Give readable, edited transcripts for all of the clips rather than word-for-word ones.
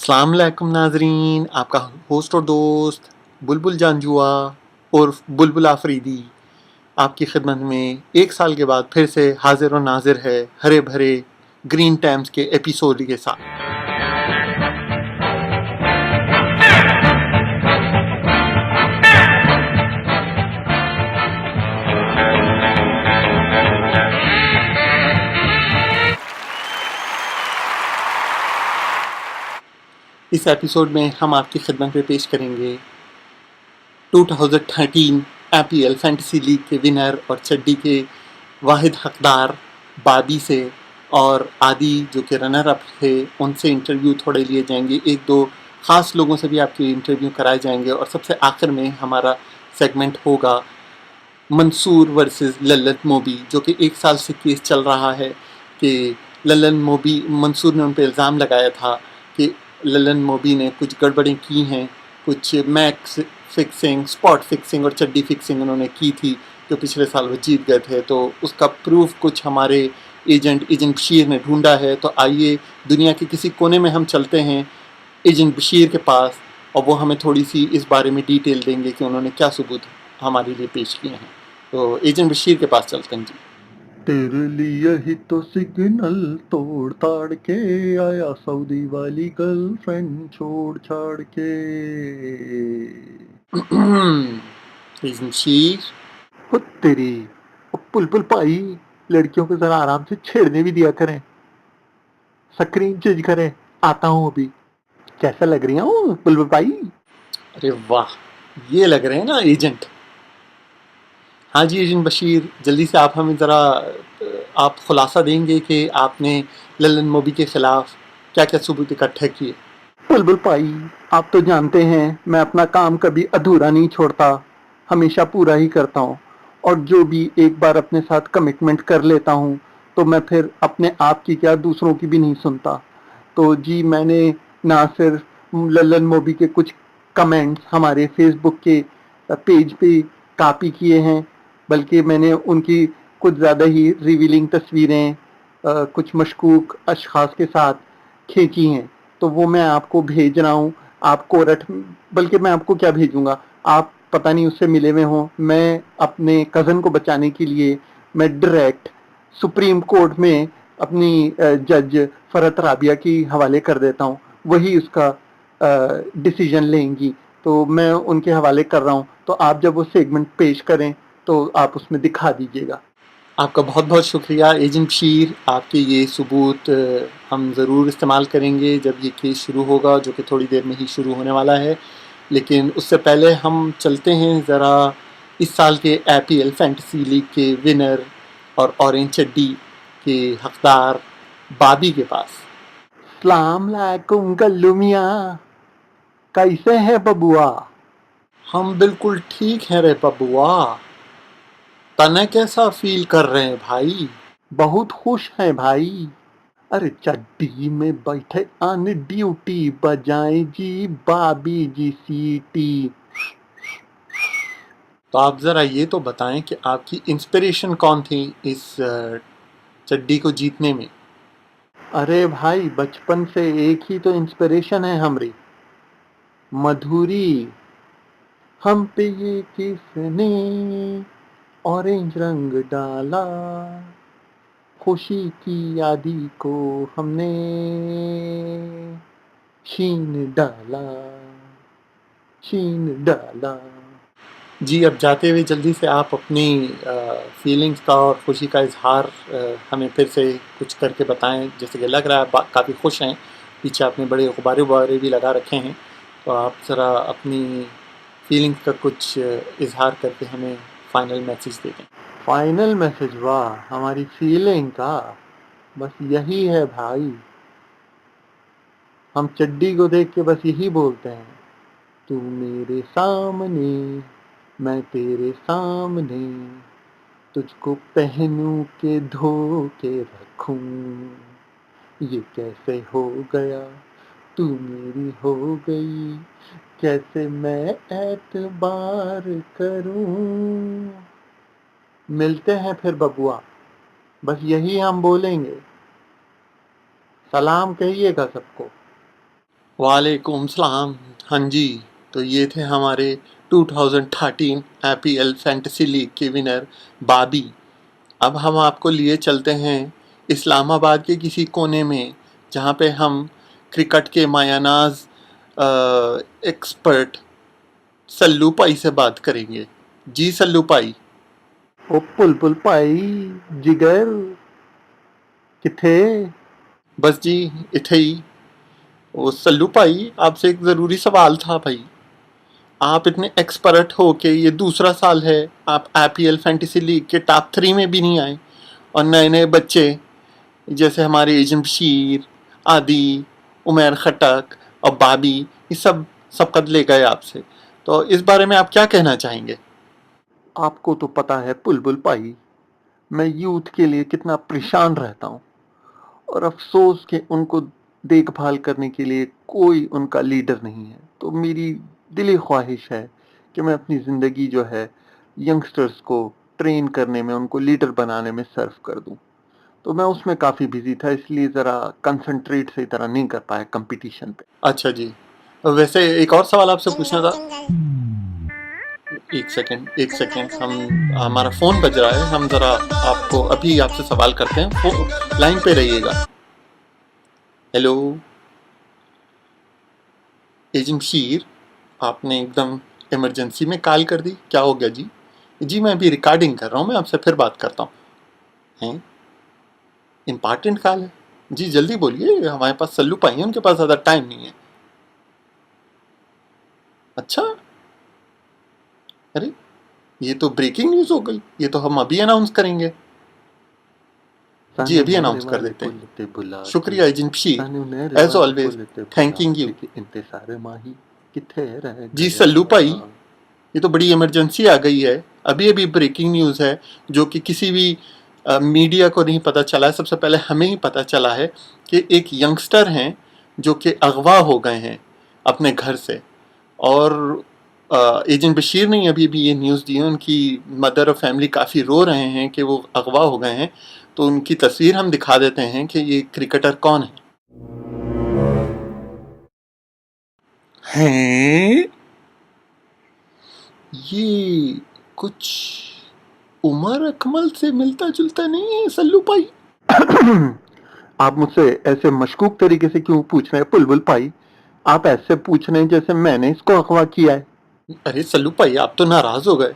अस्सलाम वालेकुम नाजरीन, आपका होस्ट और दोस्त बुलबुल जानजुआ और बुलबुल आफरीदी आपकी खिदमत में एक साल के बाद फिर से हाजिर और नाजिर है हरे भरे ग्रीन टाइम्स के एपिसोड के साथ। इस एपिसोड में हम आपकी खिदमत में पेश करेंगे 2013 IPL फैंटेसी लीग के विनर और चड्डी के वाहिद हकदार बाबी से, और आदि जो कि रनर अप थे उनसे इंटरव्यू थोड़े लिए जाएंगे। एक दो ख़ास लोगों से भी आपके इंटरव्यू कराए जाएंगे और सबसे आखिर में हमारा सेगमेंट होगा मंसूर वर्सेस ललन मोबी, जो कि एक साल से केस चल रहा है कि मंसूर ने उन पर इल्ज़ाम लगाया था कि ललन मोबी ने कुछ गड़बड़ें की हैं, कुछ मैच फिक्सिंग, स्पॉट फिक्सिंग और चड्डी फिक्सिंग उन्होंने की थी जो पिछले साल वो जीत गए थे। तो उसका प्रूफ कुछ हमारे एजेंट बशीर ने ढूंढा है। तो आइए दुनिया के किसी कोने में हम चलते हैं एजेंट बशीर के पास और वो हमें थोड़ी सी इस बारे में डिटेल देंगे कि उन्होंने क्या सबूत हमारे लिए पेश किए हैं। तो एजेंट बशीर के पास चलते हैं जी। तेरे लिए ही तो सिग्नल तोड़ ताड़ के आया सऊदी वाली गर्लफ्रेंड छोड़ छाड़ के। एजेंट बशीर, हो तेरी, ओ पुलपुल भाई, लड़कियों को जरा आराम से छेड़ने भी दिया करें, स्क्रीन चेंज करें। आता हूँ अभी। कैसा लग रही हूँ पुलपुल भाई? अरे वाह, ये लग रहे हैं ना एजेंट। हाँ जी एजेंट बशीर, जल्दी से आप हमें ज़रा आप खुलासा देंगे कि आपने ललन मोबी के ख़िलाफ़ क्या क्या सबूत इकट्ठे किए। बुलबुल भाई, आप तो जानते हैं मैं अपना काम कभी अधूरा नहीं छोड़ता, हमेशा पूरा ही करता हूँ। और जो भी एक बार अपने साथ कमिटमेंट कर लेता हूँ तो मैं फिर अपने आप की क्या दूसरों की भी नहीं सुनता। तो जी, मैंने ना सिर्फ लल्लन मोबी के कुछ कमेंट्स हमारे फेसबुक के पेज पे कॉपी किए हैं, बल्कि मैंने उनकी कुछ ज़्यादा ही रिवीलिंग तस्वीरें कुछ मशकूक अशखास के साथ खींची हैं। तो वो मैं आपको भेज रहा हूँ। आप कोरट, बल्कि मैं आपको क्या भेजूंगा, आप पता नहीं उससे मिले हुए हों। मैं अपने कज़न को बचाने के लिए मैं डायरेक्ट सुप्रीम कोर्ट में अपनी जज फरत राबिया की हवाले कर देता हूँ, वही उसका डिसीजन लेंगी। तो मैं उनके हवाले कर रहा हूँ, तो आप जब वो सेगमेंट पेश करें तो आप उसमें दिखा दीजिएगा। आपका बहुत बहुत शुक्रिया एजेंट बशीर, आपके ये सबूत हम ज़रूर इस्तेमाल करेंगे जब ये केस शुरू होगा, जो कि थोड़ी देर में ही शुरू होने वाला है। लेकिन उससे पहले हम चलते हैं ज़रा इस साल के IPL फैंटेसी लीग के विनर और ऑरेंज चड्डी के हकदार बाबी के पास। सलाम अलैकुम गल्लू मियाँ, कैसे है बबुआ? हम बिल्कुल ठीक हैं रे बबुआ, तने कैसा फील कर रहे हैं भाई? बहुत खुश है भाई। अरे चड्डी में बैठे अन ड्यूटी बजाएं जी बाबी जी सीटी। तो आप ज़रा ये तो बताएं कि आपकी इंस्पिरेशन कौन थी इस चड्डी को जीतने में? अरे भाई, बचपन से एक ही तो इंस्पिरेशन है हमारी, मधुरी। हम पे ये किसने ऑरेंज रंग डाला, खुशी की आदि को हमने शीन डाला, शीन डाला। जी, अब जाते हुए जल्दी से आप अपनी फीलिंग्स का और खुशी का इजहार हमें फिर से कुछ करके बताएं। जैसे कि लग रहा है आप काफ़ी खुश हैं, पीछे आपने बड़े गुब्बारे वुब्बारे भी लगा रखे हैं। तो आप ज़रा अपनी फीलिंग्स का कुछ इजहार करके हमें फाइनल मैसेज दे दें। Final message? वाह, हमारी फीलिंग का बस यही है भाई। हम चड्डी को देख के बस यही बोलते हैं, तू मेरे सामने, मैं तेरे सामने, तुझको पहनूं के धो के रखूं। ये कैसे हो गया, तू मेरी हो गई, कैसे मैं एतबार करूं। मिलते हैं फिर बबुआ, बस यही हम बोलेंगे। सलाम कहिएगा सबको। वालेकुम सलाम। हाँ जी, तो ये थे हमारे 2013 आईपीएल फैंटेसी लीग के विनर बाबी। अब हम आपको लिए चलते हैं इस्लामाबाद के किसी कोने में, जहाँ पे हम क्रिकेट के मायानाज एक्सपर्ट सल्लू पाई से बात करेंगे। जी सल्लू पाई। ओ बुलबुल भाई, जिगर किथे? बस जी, इथे ही। ओ सल्लू भाई, आपसे एक ज़रूरी सवाल था भाई। आप इतने एक्सपर्ट हो के ये दूसरा साल है आप आईपीएल फैंटेसी लीग के टॉप 3 में भी नहीं आए, और नए नए बच्चे जैसे हमारे एजम बशीर, आदि, उमर खटक और बाबी, ये सब सबकत ले गए आपसे। तो इस बारे में आप क्या कहना चाहेंगे? आपको तो पता है बुलबुल भाई, मैं यूथ के लिए कितना परेशान रहता हूँ, और अफसोस कि उनको देखभाल करने के लिए कोई उनका लीडर नहीं है। तो मेरी दिली ख्वाहिश है कि मैं अपनी ज़िंदगी जो है यंगस्टर्स को ट्रेन करने में, उनको लीडर बनाने में सर्व कर दूं। तो मैं उसमें काफ़ी बिजी था, इसलिए ज़रा कंसंट्रेट सही तरह नहीं कर पाया कंपटीशन पे। अच्छा जी, वैसे एक और सवाल आपसे पूछना था। एक सेकंड, हम हमारा फ़ोन बज रहा है, हम ज़रा आपको अभी आपसे सवाल करते हैं, लाइन पे रहिएगा। हेलो एजम शीर, आपने एकदम इमरजेंसी में कॉल कर दी, क्या हो गया जी? जी मैं अभी रिकॉर्डिंग कर रहा हूँ, मैं आपसे फिर बात करता हूँ। हैं, इम्पॉर्टेंट कॉल है जी, जल्दी बोलिए, हमारे पास सल्लू पाई है, उनके पास ज़्यादा टाइम नहीं है। अच्छा, अरे ये तो ब्रेकिंग न्यूज़ हो गई, ये तो हम अभी अनाउंस करेंगे। जी अभी अनाउंस कर देते हैं। शुक्रिया एजेंट शीर, एज ऑलवेज थैंकिंग यू। जी सल्लू भाई, ये तो बड़ी इमरजेंसी आ गई है, अभी अभी ब्रेकिंग न्यूज़ है जो कि किसी भी मीडिया को नहीं पता चला है। सबसे पहले हमें ही पता चला है कि एक यंगस्टर हैं जो कि अगवा हो गए हैं अपने घर से, और एजेंट बशीर ने अभी भी ये न्यूज़ दी है, उनकी मदर और फैमिली काफ़ी रो रहे हैं कि वो अगवा हो गए हैं। तो उनकी तस्वीर हम दिखा देते हैं कि ये क्रिकेटर कौन है। हैं, ये कुछ उमर अकमल से मिलता जुलता नहीं है सल्लू भाई? आप मुझसे ऐसे मशकूक तरीके से क्यों पूछ रहे हैं बुलबुल भाई? आप ऐसे पूछ रहे हैं जैसे मैंने इसको अगवा किया है। अरे सल्लू भाई, आप तो नाराज हो गए,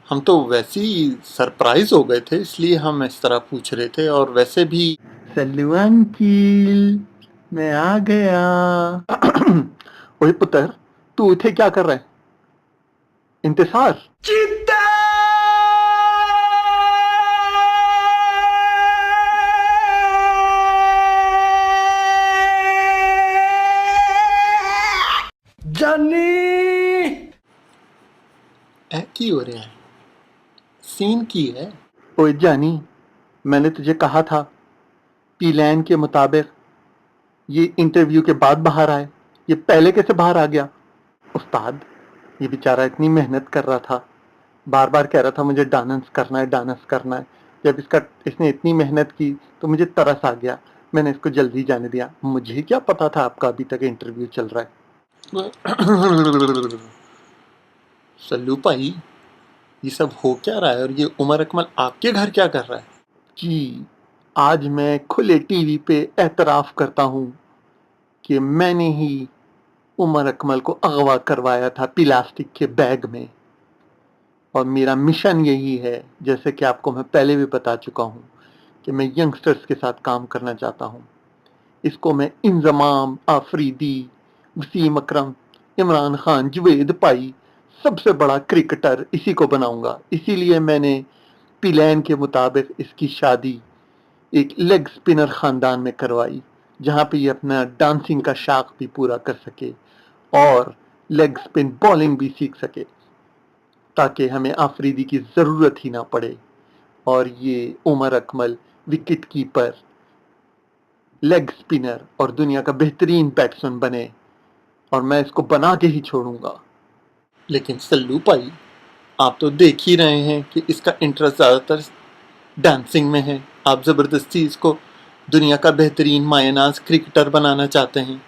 हम तो वैसे ही सरप्राइज हो गए थे, इसलिए हम इस तरह पूछ रहे थे। और वैसे भी सल्लू अंकिल, मैं आ गया। ओए पुत्र, तू इथे क्या कर रहा है? इंतजार। जानी, की हो रहा है, सीन की है। ओए जानी, मैंने तुझे कहा था प्लान के मुताबिक ये इंटरव्यू के बाद बाहर आए, ये पहले कैसे बाहर आ गया? उस्ताद, ये बेचारा इतनी मेहनत कर रहा था, बार बार कह रहा था मुझे डांस करना है, डांस करना है। जब इसने इतनी मेहनत की तो मुझे तरस आ गया, मैंने इसको जल्दी जाने दिया। मुझे क्या पता था आपका अभी तक इंटरव्यू चल रहा है। सल्लू भाई, ये सब हो क्या रहा है, और ये उमर अकमल आपके घर क्या कर रहा है? जी, आज मैं खुले टीवी पे एतराफ़ करता हूँ कि मैंने ही उमर अकमल को अगवा करवाया था प्लास्टिक के बैग में, और मेरा मिशन यही है, जैसे कि आपको मैं पहले भी बता चुका हूँ, कि मैं यंगस्टर्स के साथ काम करना चाहता हूँ। इसको मैं इंज़माम, आफरीदी, वसीम अकरम, इमरान खान, जुवेद पाई, सबसे बड़ा क्रिकेटर इसी को बनाऊंगा। इसीलिए मैंने प्लान के मुताबिक इसकी शादी एक लेग स्पिनर खानदान में करवाई, जहाँ पे ये अपना डांसिंग का शौक भी पूरा कर सके और लेग स्पिन बॉलिंग भी सीख सके, ताकि हमें आफरीदी की ज़रूरत ही ना पड़े, और ये Umar Akmal wicket keeper, leg spinner और दुनिया का बेहतरीन बैट्समैन बने, और मैं इसको बना के ही छोड़ूंगा। लेकिन सल्लू भाई, आप तो देख ही रहे हैं कि इसका इंटरेस्ट ज़्यादातर डांसिंग में है। आप ज़बरदस्ती इसको दुनिया का बेहतरीन मायनाज क्रिकेटर बनाना चाहते हैं।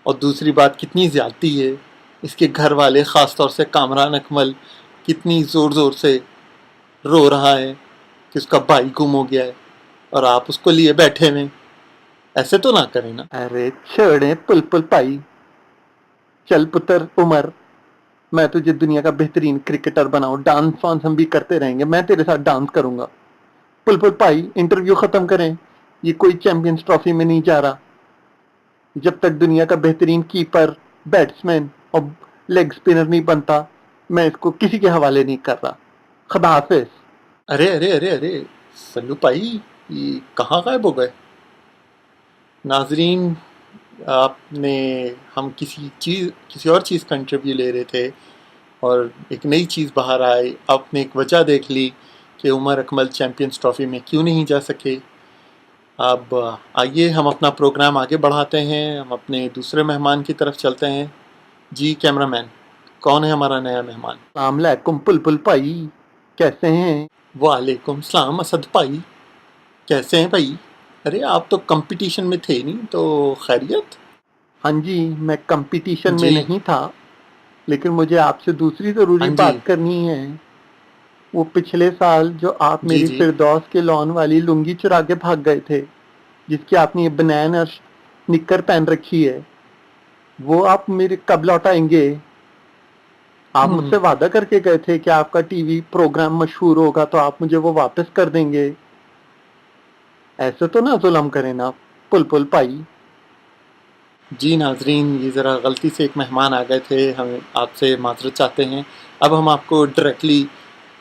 और दूसरी बात कितनी ज़्यादती है, इसके घर वाले ख़ास तौर से कामरान अकमल कितनी ज़ोर ज़ोर से रो रहा है कि उसका भाई गुम हो गया है और आप उसको लिए बैठे हुए। ऐसे तो ना करें ना। अरे छोड़े पुलपुल पाई, चल पुत्र उमर, मैं तुझे दुनिया का बेहतरीन क्रिकेटर बनाऊं, डांस वांस हम भी करते रहेंगे, मैं तेरे साथ डांस करूंगा। पुलपुल पाई इंटरव्यू खत्म करें, ये कोई चैंपियंस ट्रॉफी में नहीं जा रहा जब तक दुनिया का बेहतरीन कीपर, बैट्समैन और लेग स्पिनर नहीं बनता। मैं इसको किसी के हवाले नहीं कर रहा। खुदा हाफिज। अरे अरे अरे अरे सल्लू भाई, ये कहाँ गायब हो गए? नाजरीन, आपने हम किसी और चीज़ का इंटरव्यू ले रहे थे और एक नई चीज़ बाहर आई। आपने एक वजह देख ली कि उमर अकमल चैंपियंस ट्रॉफी में क्यों नहीं जा सके। अब आइए हम अपना प्रोग्राम आगे बढ़ाते हैं, हम अपने दूसरे मेहमान की तरफ चलते हैं। जी कैमरामैन, कौन है हमारा नया मेहमान? अस्सलाम वालेकुम पुलपुल भाई, कैसे हैं? वालेकुम सलाम असद भाई, कैसे हैं भाई? अरे आप तो कंपटीशन में थे नहीं, तो खैरियत? हाँ जी, मैं कंपटीशन में जी। नहीं था, लेकिन मुझे आपसे दूसरी ज़रूरी हाँ जी। बात करनी है। वो पिछले साल जो आप जी मेरी जी। फिरदौस के लॉन वाली लुंगी चुरा के भाग गए थे, जिसकी आपने ये बनैन और निक्कर पहन रखी है, वो आप मेरे कब लौटाएंगे? आप मुझसे वादा करके गए थे कि आपका टीवी प्रोग्राम मशहूर होगा तो आप मुझे वो वापस कर देंगे। ऐसे तो ना जुल्म करें ना पुलपुल भाई। जी नाजरीन, ये ज़रा गलती से एक मेहमान आ गए थे, हम आपसे माजरत चाहते हैं। अब हम आपको डायरेक्टली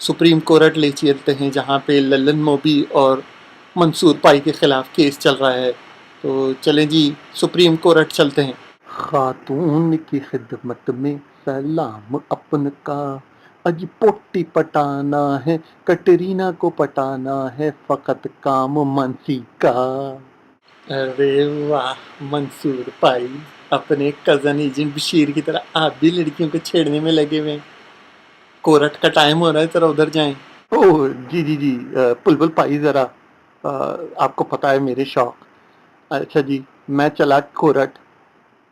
सुप्रीम कोर्ट ले चलते हैं, जहाँ पे लल्लन मोबी और मंसूर पाई के ख़िलाफ़ केस चल रहा है। तो चलें जी, सुप्रीम कोर्ट चलते हैं। खातून की खिदमत में सलाम अपन का, अज पोटी पटाना है, कटरीना को पटाना है, फकत काम मनसी का। अरे वाह मंसूर पाई, अपने कज़न एजेंट बशीर की तरह आप भी लड़कियों को छेड़ने में लगे हुए हैं। कोर्ट का टाइम हो रहा है, ज़रा उधर जाएं। ओह जी जी जी, बुलबुल भाई जरा, आपको पता है मेरे शौक। अच्छा जी, मैं चला कोरट,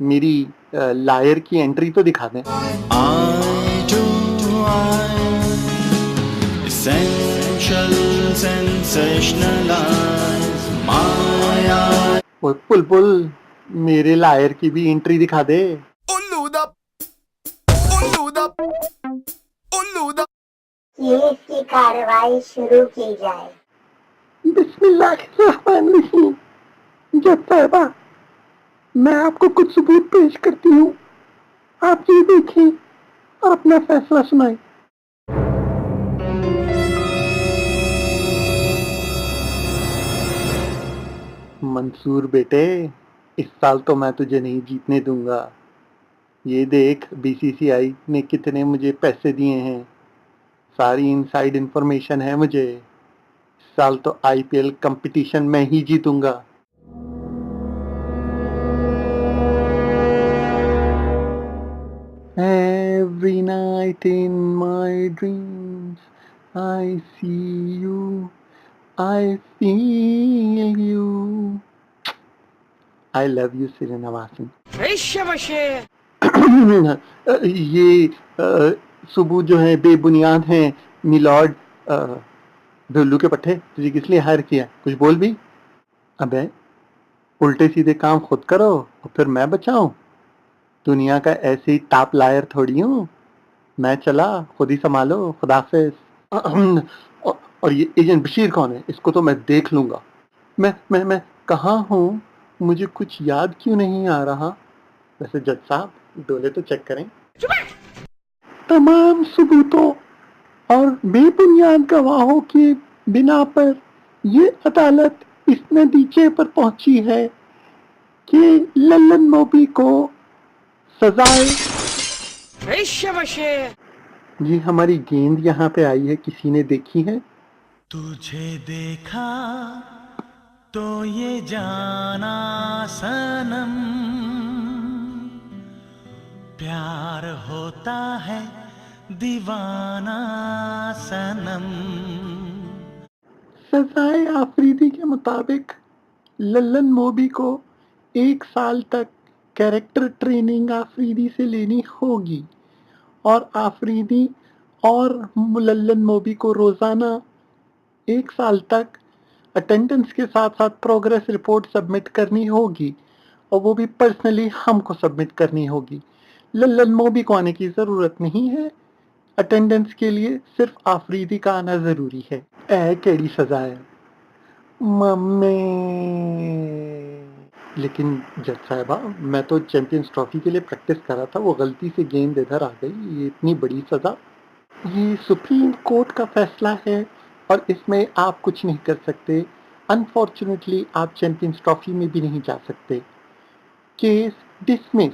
मेरी लायर की एंट्री तो दिखा दें। Eye to eye, essential, sensationalize my eye. ओए बुलबुल, मेरे लायर की भी एंट्री दिखा दे। Ulluda, ulluda, ulluda. केस की कार्रवाई शुरू की जाए। बिस्मिल्लाहिर्रहमानिर्रहीम। जज साहबा, मैं आपको कुछ सबूत पेश करती हूँ, आप ये देखें और अपना फैसला सुनाएं। मंसूर बेटे, इस साल तो मैं तुझे नहीं जीतने दूंगा। ये देख बीसीसीआई ने कितने मुझे पैसे दिए हैं, सारी इनसाइड इंफॉर्मेशन है मुझे। इस साल तो आईपीएल कंपटीशन में ही जीतूंगा। Every night in my dreams I see you, I feel you. I love you Serena Vasan. ये सबूत जो है बेबुनियाद हैं मिलॉर्ड ढुल्लू के पट्टे। तुझे किस लिए हायर किया? कुछ बोल भी। अबे उल्टे सीधे काम खुद करो और फिर मैं बचाऊं? दुनिया का ऐसे ही टॉप लायर थोड़ी हूँ मैं। चला, खुद ही संभालो, खुदाफिज। और ये एजेंट बशीर कौन है? इसको तो मैं देख लूंगा। मैं कहाँ हूँ? मुझे कुछ याद क्यों नहीं आ रहा? वैसे जज साहब, डोले तो चेक करें। तमाम सबूतों और बेबुनियाद गवाहों के बिना पर ये अदालत इस नतीजे पर पहुंची है कि लल्लन मोबी को सजाए। जी, हमारी गेंद यहाँ पे आई है, किसी ने देखी है? तुझे देखा तो ये जाना सनम, प्यार होता है दीवाना सनम। सजाए आफरीदी के मुताबिक लल्लन मोबी को 1 साल तक कैरेक्टर ट्रेनिंग आफरीदी से लेनी होगी और आफरीदी और मुलल्लन मोबी को रोज़ाना 1 साल तक अटेंडेंस के साथ-साथ प्रोग्रेस रिपोर्ट सबमिट करनी होगी और वो भी पर्सनली हमको सबमिट करनी होगी। लल्लन मोबी को आने की ज़रूरत नहीं है, अटेंडेंस के लिए सिर्फ आफरीदी का आना ज़रूरी है। ए केड़ी सज़ा है मम्मी। लेकिन जज साहिबा, मैं तो चैंपियंस ट्रॉफी के लिए प्रैक्टिस कर रहा था, वो गलती से गेंद इधर आ गई, ये इतनी बड़ी सज़ा। ये सुप्रीम कोर्ट का फैसला है और इसमें आप कुछ नहीं कर सकते। अनफॉर्चुनेटली आप चैंपियंस ट्रॉफी में भी नहीं जा सकते। Case dismiss.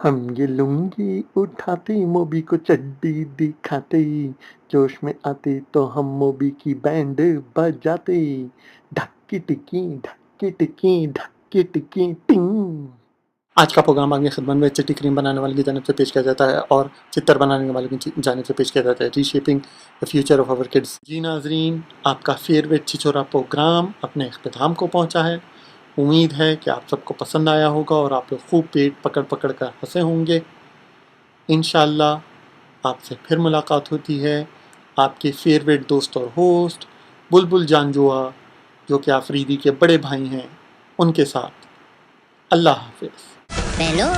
हम ये लुंगी उठाते, मोबी को चड्डी दिखाते, जोश में आते तो हम मोबी की बैंड बजाते, ढक्की टिकी ढक्की टिकी ढक्की टिकी टिंग। आज का प्रोग्राम आगे खिदमत में चिट्टी क्रीम बनाने वाले की जानिब से पेश किया जाता है और चित्तर बनाने वाले की जानिब से पेश किया जाता है, reshaping the future of our kids. जी नाजरीन, आपका फेवरेट छिछोरा प्रोग्राम अपने इख्तिताम को पहुंचा है। उम्मीद है कि आप सबको पसंद आया होगा और आप लोग खूब पेट पकड़ पकड़ कर हंसे होंगे। इंशाल्लाह आपसे फिर मुलाकात होती है आपके फेवरेट दोस्त और होस्ट बुलबुल जानजुआ, जो कि आफरीदी के बड़े भाई हैं, उनके साथ। अल्लाह हाफिज़। Hello.